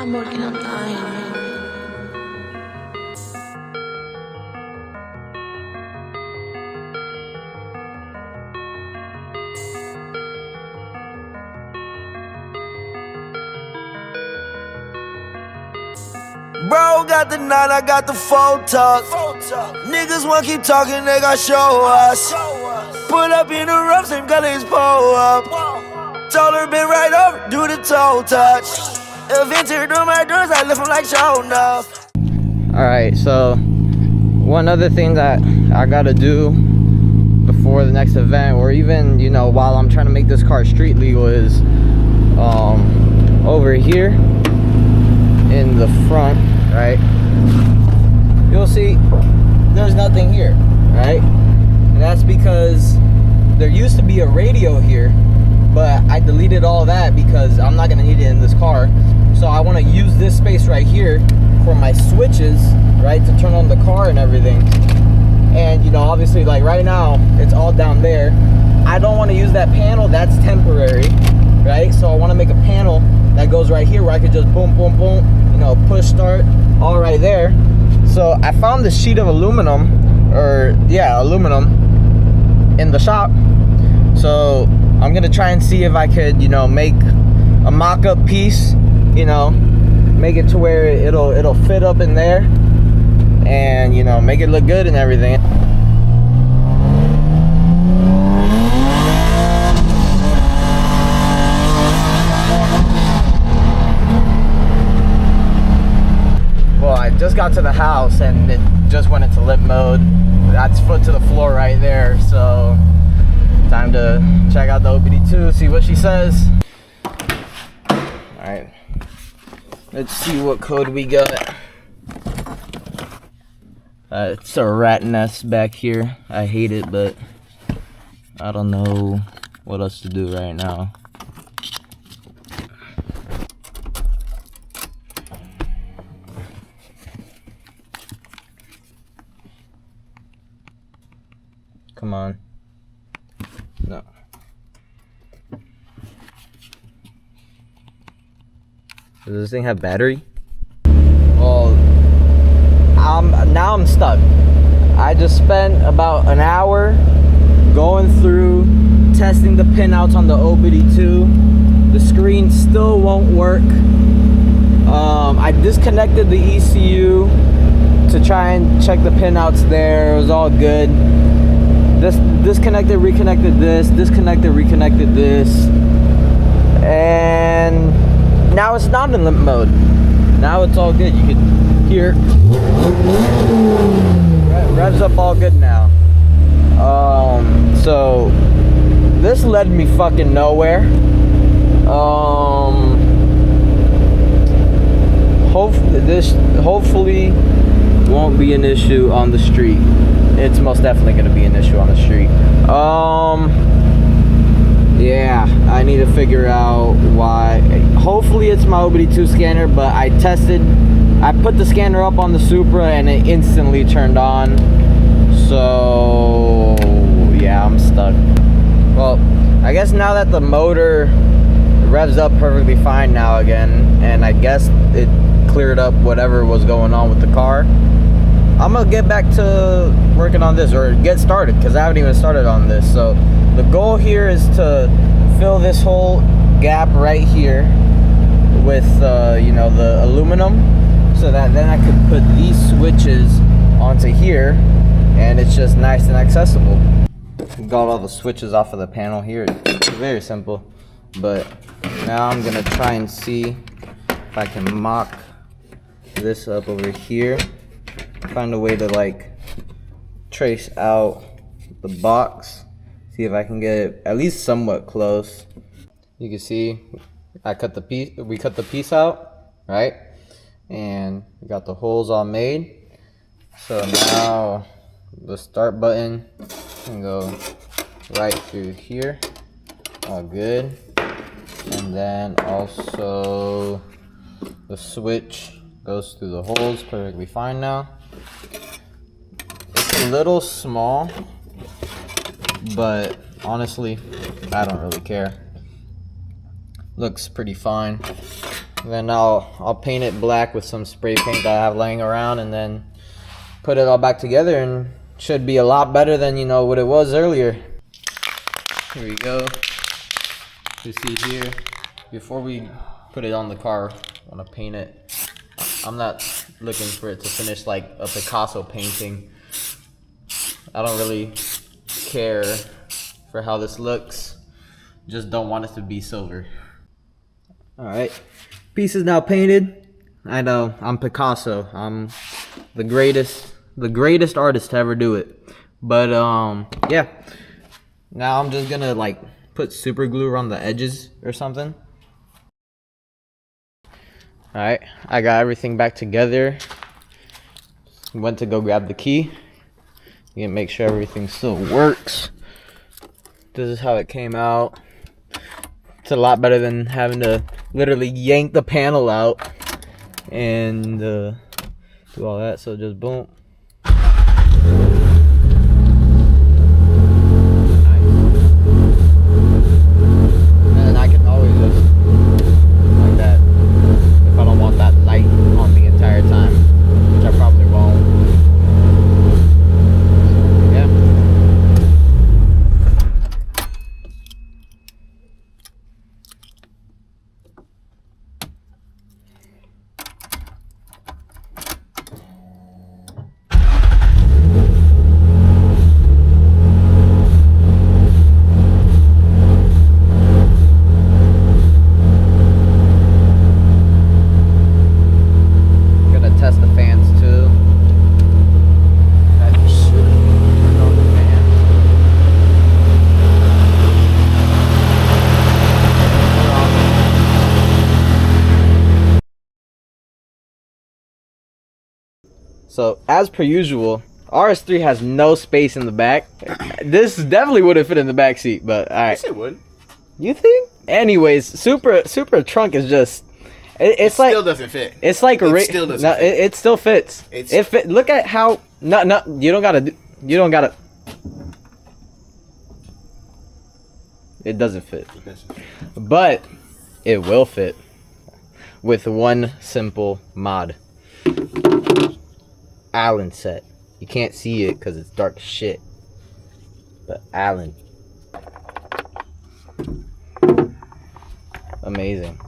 I'm working on time. Bro got the 9, I got the 4 tuck. Niggas wanna keep talking, they gon' show us. Put up in the rough, same color as pull up. Told her been right over, do the toe touch. If entered through my doors, I left him like show enough. Alright, so one other thing that I gotta do before the next event, or even, you know, while I'm trying to make this car street legal, is over here in the front, right, you'll see there's nothing here, right? And that's because there used to be a radio here, but I deleted all that because I'm not gonna need it in this car. So I want to use this space right here for my switches, right, to turn on the car and everything. And you know, obviously, like right now it's all down there. I don't want to use that panel, that's temporary, right? So I want to make a panel that goes right here where I could just boom boom boom, you know, push start, all right there. So I found this sheet of aluminum, or yeah, aluminum, in the shop. So I'm gonna try and see if I could, you know, make a mock-up piece, you know, make it to where it'll fit up in there, and you know, make it look good and everything. Well, I just got to the house and it just went into limp mode. That's foot to the floor right there, so time to check out the OBD2, see what she says. Alright, let's see what code we got. It's a rat nest back here. I hate it, but I don't know what else to do right now. Come on. No. Does this thing have battery? Well, now I'm stuck. I just spent about an hour going through testing the pinouts on the OBD2. The screen still won't work. I disconnected the ECU to try and check the pinouts there. It was all good. Disconnected, reconnected this, disconnected, reconnected this, and now it's not in limp mode. Now it's all good. You can hear revs up all good now. So this led me fucking nowhere. Hopefully won't be an issue on the street. It's most definitely going to be an issue on the street. Yeah, I need to figure out why. Hopefully it's my OBD2 scanner, but I put the scanner up on the Supra and it instantly turned on. So yeah, I'm stuck. Well, I guess now that the motor revs up perfectly fine now again, and I guess it cleared up whatever was going on with the car, I'm gonna get back to working on this, or get started, because I haven't even started on this. So the goal here is to fill this whole gap right here with you know, the aluminum, so that then I could put these switches onto here and it's just nice and accessible. Got all the switches off of the panel here. It's very simple, but now I'm gonna try and see if I can mock this up over here, find a way to like trace out the box, see if I can get it at least somewhat close. You can see we cut the piece out, right? And we got the holes all made. So now the start button can go right through here, all good. And then also the switch goes through the holes perfectly fine now. It's a little small, but honestly, I don't really care. Looks pretty fine. Then I'll paint it black with some spray paint that I have laying around, and then put it all back together, and should be a lot better than, you know, what it was earlier. Here we go. You see here, before we put it on the car, I want to paint it. I'm not looking for it to finish like a Picasso painting. I don't really care for how this looks. Just don't want it to be silver. Alright, piece is now painted. I know, I'm Picasso. I'm the greatest artist to ever do it. But yeah. Now I'm just gonna like put super glue around the edges or something. Alright, I got everything back together. Went to go grab the key. You can make sure everything still works. This is how it came out. It's a lot better than having to literally yank the panel out and do all that. So just boom. So, as per usual, RS3 has no space in the back. This definitely wouldn't fit in the back seat, but alright. Yes, it would. You think? Anyways, super trunk is just... It's like... still doesn't fit. It's like... It still doesn't fit. It still fits. It fit. Look at how... No, you don't gotta... You don't gotta... It doesn't fit. It doesn't fit. But it will fit with one simple mod. Allen set. You can't see it because it's dark as shit. But Allen. Amazing.